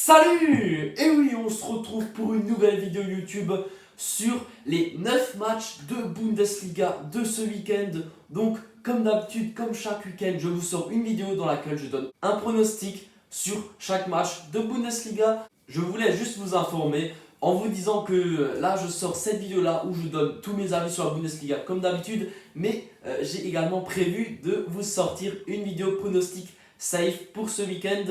Salut! Et oui, on se retrouve pour une nouvelle vidéo YouTube sur les 9 matchs de Bundesliga de ce week-end. Donc, comme d'habitude, comme chaque week-end, je vous sors une vidéo dans laquelle je donne un pronostic sur chaque match de Bundesliga. Je voulais juste vous informer en vous disant que là, je sors cette vidéo-là où je donne tous mes avis sur la Bundesliga comme d'habitude. Mais j'ai également prévu de vous sortir une vidéo pronostic safe pour ce week-end,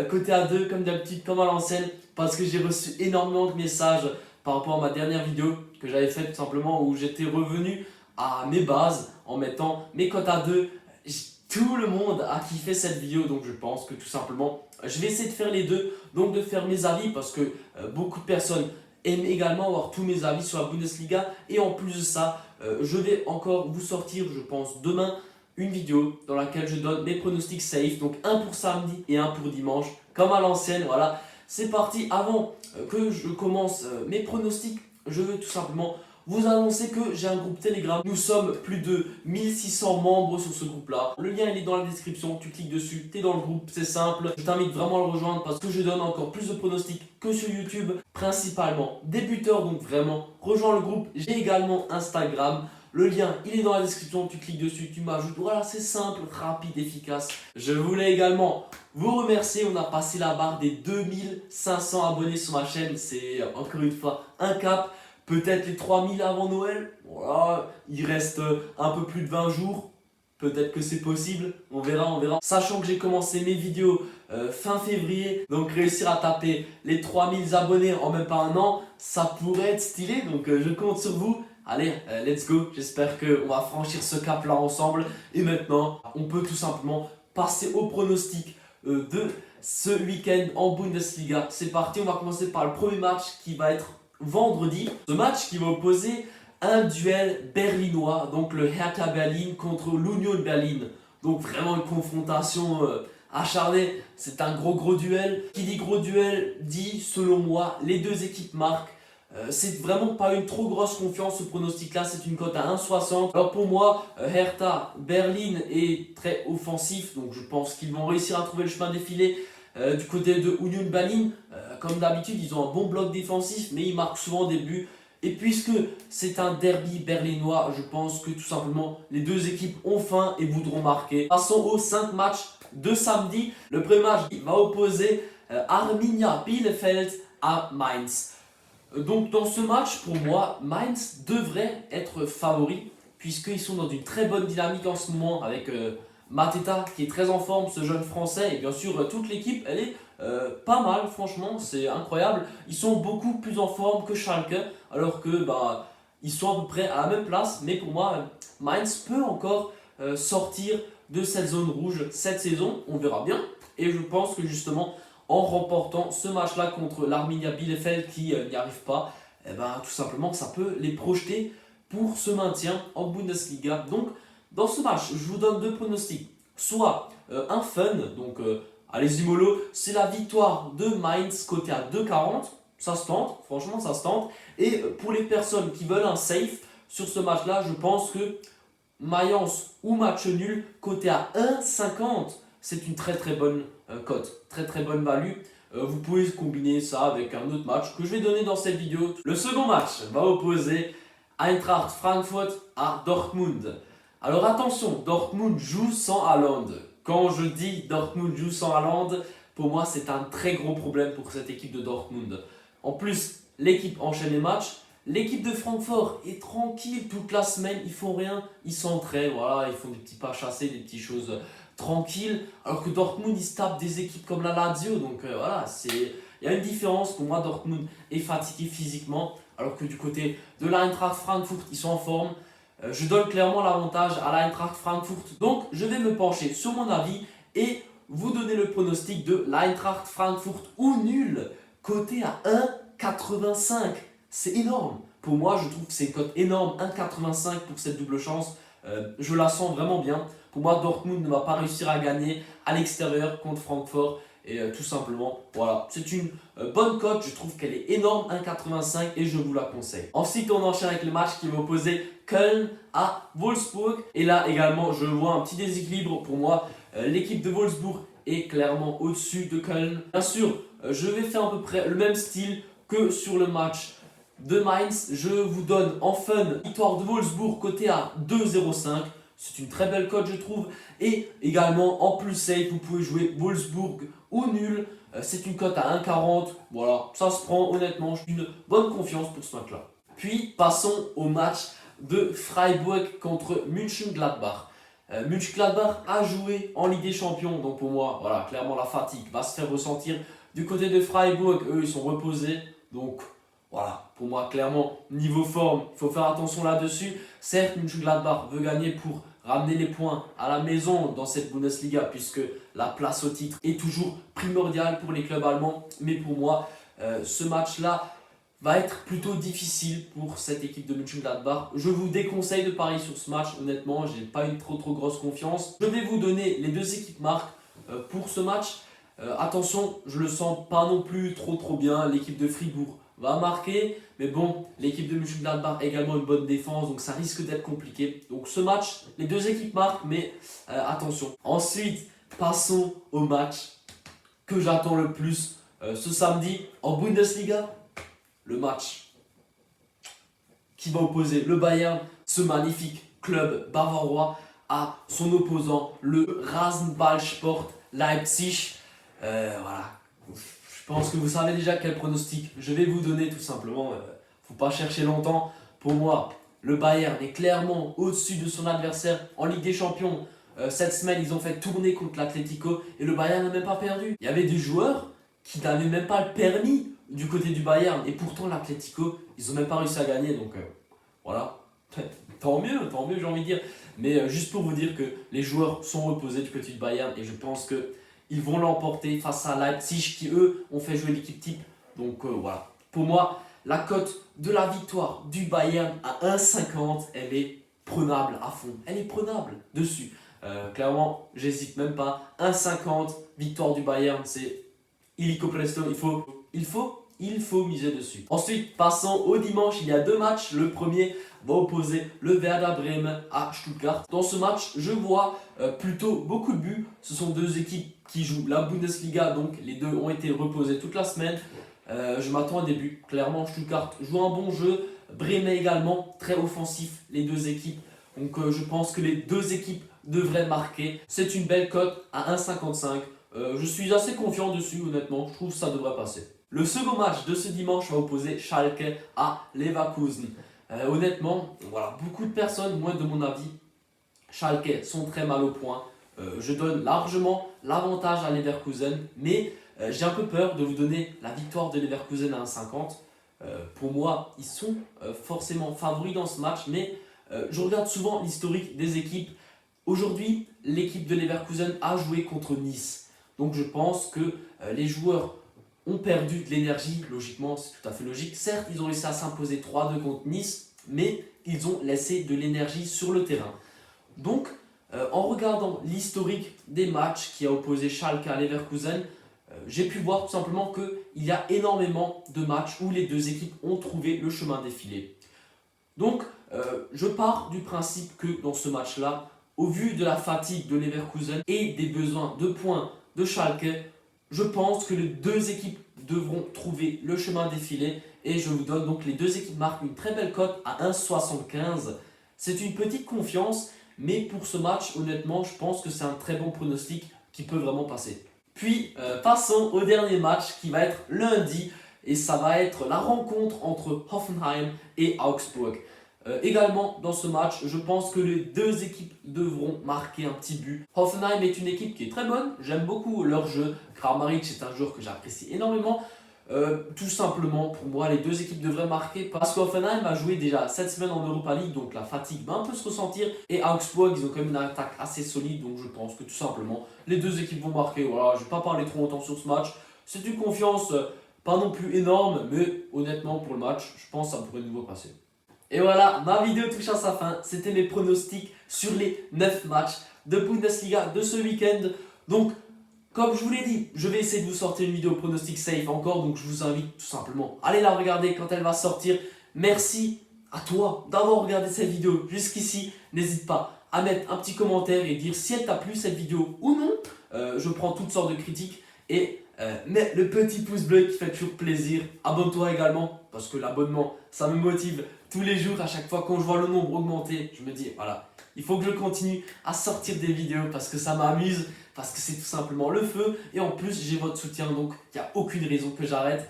côté A2 comme d'habitude, comme à l'ancienne, parce que j'ai reçu énormément de messages par rapport à ma dernière vidéo que j'avais faite tout simplement, où j'étais revenu à mes bases en mettant mes cotes A2. Tout le monde a kiffé cette vidéo, donc je pense que tout simplement je vais essayer de faire les deux, donc de faire mes avis, parce que beaucoup de personnes aiment également avoir tous mes avis sur la Bundesliga. Et en plus de ça, je vais encore vous sortir, je pense demain, une vidéo dans laquelle je donne mes pronostics safe, donc un pour samedi et un pour dimanche, comme à l'ancienne. Voilà, c'est parti. Avant que je commence mes pronostics, je veux tout simplement vous annoncer que j'ai un groupe Telegram. Nous sommes plus de 1600 membres sur ce groupe là. Le lien il est dans la description, tu cliques dessus, tu es dans le groupe, c'est simple. Je t'invite vraiment à le rejoindre parce que je donne encore plus de pronostics que sur YouTube, principalement débuteurs, donc vraiment rejoins le groupe. J'ai également Instagram. Le lien, il est dans la description, tu cliques dessus, tu m'ajoutes. Voilà, c'est simple, rapide, efficace. Je voulais également vous remercier. On a passé la barre des 2500 abonnés sur ma chaîne. C'est encore une fois un cap. Peut-être les 3000 avant Noël. Voilà, il reste un peu plus de 20 jours. Peut-être que c'est possible, on verra, on verra. Sachant que j'ai commencé mes vidéos fin février, donc réussir à taper les 3000 abonnés en même pas un an, ça pourrait être stylé. Donc je compte sur vous. Allez, let's go. J'espère qu'on va franchir ce cap-là ensemble. Et maintenant, on peut tout simplement passer au pronostic de ce week-end en Bundesliga. C'est parti, on va commencer par le premier match qui va être vendredi. Ce match qui va opposer un duel berlinois, donc le Hertha Berlin contre l'Union Berlin. Donc vraiment une confrontation acharnée. C'est un gros duel. Qui dit gros duel dit, selon moi, les deux équipes marquent. C'est vraiment pas une trop grosse confiance ce pronostic là, c'est une cote à 1,60. Alors pour moi, Hertha Berlin est très offensif, donc je pense qu'ils vont réussir à trouver le chemin défilé. Du côté de Union Berlin, comme d'habitude, ils ont un bon bloc défensif, mais ils marquent souvent des buts. Et puisque c'est un derby berlinois, je pense que tout simplement les deux équipes ont faim et voudront marquer. Passons aux 5 matchs de samedi. Le premier match va opposer Arminia Bielefeld à Mainz. Donc dans ce match, pour moi, Mainz devrait être favori, puisqu'ils sont dans une très bonne dynamique en ce moment, avec Mateta qui est très en forme, ce jeune français, et bien sûr toute l'équipe, elle est pas mal, franchement, c'est incroyable. Ils sont beaucoup plus en forme que Schalke, alors que ils sont à peu près à la même place, mais pour moi, Mainz peut encore sortir de cette zone rouge cette saison, on verra bien. Et je pense que justement, en remportant ce match-là contre l'Arminia Bielefeld qui n'y arrive pas, tout simplement ça peut les projeter pour ce maintien en Bundesliga. Donc dans ce match, je vous donne deux pronostics. Soit un fun, donc allez-y mollo, c'est la victoire de Mainz côté à 2,40. Ça se tente, franchement ça se tente. Et pour les personnes qui veulent un safe sur ce match-là, je pense que Mayence ou match nul côté à 1,50. C'est une très bonne cote, très bonne value. Vous pouvez combiner ça avec un autre match que je vais donner dans cette vidéo. Le second match va opposer Eintracht Frankfurt à Dortmund. Alors attention, Dortmund joue sans Haaland. Quand je dis Dortmund joue sans Haaland, pour moi c'est un très gros problème pour cette équipe de Dortmund. En plus, l'équipe enchaîne les matchs. L'équipe de Francfort est tranquille toute la semaine, ils font rien, ils s'entraînent, voilà, ils font des petits pas chassés, des petites choses tranquilles. Alors que Dortmund, ils se tapent des équipes comme la Lazio, donc voilà, il y a une différence. Pour moi, Dortmund est fatigué physiquement, alors que du côté de l'Eintracht Frankfurt, ils sont en forme. Je donne clairement l'avantage à l'Eintracht Frankfurt, donc je vais me pencher sur mon avis et vous donner le pronostic de l'Eintracht Frankfurt ou nul, coté à 1,85. C'est énorme. Pour moi, je trouve que c'est une cote énorme, 1,85 pour cette double chance. Je la sens vraiment bien. Pour moi, Dortmund ne va pas réussir à gagner à l'extérieur contre Francfort. Et tout simplement, voilà, c'est une bonne cote. Je trouve qu'elle est énorme, 1,85 et je vous la conseille. Ensuite, on enchaîne avec le match qui va opposer Köln à Wolfsburg. Et là également, je vois un petit déséquilibre pour moi. L'équipe de Wolfsburg est clairement au-dessus de Köln. Bien sûr, je vais faire à peu près le même style que sur le match de Mainz. Je vous donne en fun victoire de Wolfsburg côté à 2,05. C'est une très belle cote je trouve. Et également en plus safe, vous pouvez jouer Wolfsburg ou nul. C'est une cote à 1,40. Voilà, ça se prend honnêtement. J'ai une bonne confiance pour ce match-là. Puis passons au match de Freiburg contre Mönchengladbach. Mönchengladbach a joué en Ligue des Champions, donc pour moi, voilà, clairement la fatigue va se faire ressentir. Du côté de Freiburg, eux, ils sont reposés, donc voilà, pour moi, clairement, niveau forme, il faut faire attention là-dessus. Certes, Mönchengladbach veut gagner pour ramener les points à la maison dans cette Bundesliga, puisque la place au titre est toujours primordiale pour les clubs allemands, mais pour moi, ce match-là va être plutôt difficile pour cette équipe de Mönchengladbach. Je vous déconseille de parier sur ce match, honnêtement, j'ai pas une trop grosse confiance. Je vais vous donner les deux équipes marques pour ce match. Attention, je le sens pas non plus trop bien. L'équipe de Fribourg va marquer, mais bon, l'équipe de Mönchengladbach a également une bonne défense, donc ça risque d'être compliqué. Donc ce match, les deux équipes marquent, mais attention. Ensuite, passons au match que j'attends le plus ce samedi en Bundesliga. Le match qui va opposer le Bayern, ce magnifique club bavarois, à son opposant, le Rasenballsport Leipzig. Voilà, je pense que vous savez déjà quel pronostic je vais vous donner tout simplement. Faut pas chercher longtemps. Pour moi, le Bayern est clairement au-dessus de son adversaire en Ligue des Champions. Cette semaine, ils ont fait tourner contre l'Atlético et le Bayern n'a même pas perdu. Il y avait des joueurs qui n'avaient même pas le permis du côté du Bayern, et pourtant l'Atlético, ils n'ont même pas réussi à gagner, donc voilà, tant mieux j'ai envie de dire, mais juste pour vous dire que les joueurs sont reposés du côté du Bayern, et je pense qu'ils vont l'emporter face à Leipzig, qui eux ont fait jouer l'équipe type, donc voilà. Pour moi, la cote de la victoire du Bayern à 1,50, elle est prenable à fond, elle est prenable dessus, clairement, j'hésite même pas, 1,50, victoire du Bayern, c'est illico presto, il faut miser dessus. Ensuite, passons au dimanche, il y a deux matchs. Le premier va opposer le Werder Bremen à Stuttgart. Dans ce match, je vois plutôt beaucoup de buts. Ce sont deux équipes qui jouent la Bundesliga, donc les deux ont été reposés toute la semaine. Je m'attends à des buts. Clairement, Stuttgart joue un bon jeu. Bremen également, très offensif, les deux équipes. Donc je pense que les deux équipes devraient marquer. C'est une belle cote à 1,55. Je suis assez confiant dessus, honnêtement. Je trouve que ça devrait passer. Le second match de ce dimanche va opposer Schalke à Leverkusen. Honnêtement, voilà, beaucoup de personnes, moi de mon avis, Schalke sont très mal au point. Je donne largement l'avantage à Leverkusen, mais j'ai un peu peur de vous donner la victoire de Leverkusen à 1,50. Pour moi, ils sont forcément favoris dans ce match, mais je regarde souvent l'historique des équipes. Aujourd'hui, l'équipe de Leverkusen a joué contre Nice. Donc je pense que les joueurs ont perdu de l'énergie, logiquement, c'est tout à fait logique. Certes, ils ont réussi à s'imposer 3-2 contre Nice, mais ils ont laissé de l'énergie sur le terrain. Donc, en regardant l'historique des matchs qui a opposé Schalke à Leverkusen, j'ai pu voir tout simplement qu'il y a énormément de matchs où les deux équipes ont trouvé le chemin défilé. Donc, je pars du principe que dans ce match-là, au vu de la fatigue de Leverkusen et des besoins de points de Schalke, je pense que les deux équipes devront trouver le chemin défilé et je vous donne donc les deux équipes marquent une très belle cote à 1,75. C'est une petite confiance, mais pour ce match, honnêtement, je pense que c'est un très bon pronostic qui peut vraiment passer. Puis, passons au dernier match qui va être lundi et ça va être la rencontre entre Hoffenheim et Augsburg. Également dans ce match, je pense que les deux équipes devront marquer un petit but. Hoffenheim est une équipe qui est très bonne, j'aime beaucoup leur jeu. Kramaric est un joueur que j'apprécie énormément. Tout simplement, pour moi, les deux équipes devraient marquer parce qu'Hoffenheim a joué déjà cette semaine en Europa League, donc la fatigue va un peu se ressentir. Et Augsburg, ils ont quand même une attaque assez solide, donc je pense que tout simplement, les deux équipes vont marquer. Voilà, je ne vais pas parler trop longtemps sur ce match. C'est une confiance pas non plus énorme, mais honnêtement, pour le match, je pense que ça pourrait de nouveau passer. Et voilà, ma vidéo touche à sa fin. C'était mes pronostics sur les 9 matchs de Bundesliga de ce week-end. Donc, comme je vous l'ai dit, je vais essayer de vous sortir une vidéo pronostic safe encore. Donc, je vous invite tout simplement à aller la regarder quand elle va sortir. Merci à toi d'avoir regardé cette vidéo jusqu'ici. N'hésite pas à mettre un petit commentaire et dire si elle t'a plu cette vidéo ou non. Je prends toutes sortes de critiques. Et mets le petit pouce bleu qui fait toujours plaisir. Abonne-toi également, parce que l'abonnement, ça me motive tous les jours. À chaque fois quand je vois le nombre augmenter, je me dis, voilà, il faut que je continue à sortir des vidéos parce que ça m'amuse, parce que c'est tout simplement le feu. Et en plus, j'ai votre soutien, donc il n'y a aucune raison que j'arrête.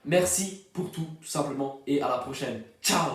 Merci pour tout simplement, et à la prochaine. Ciao!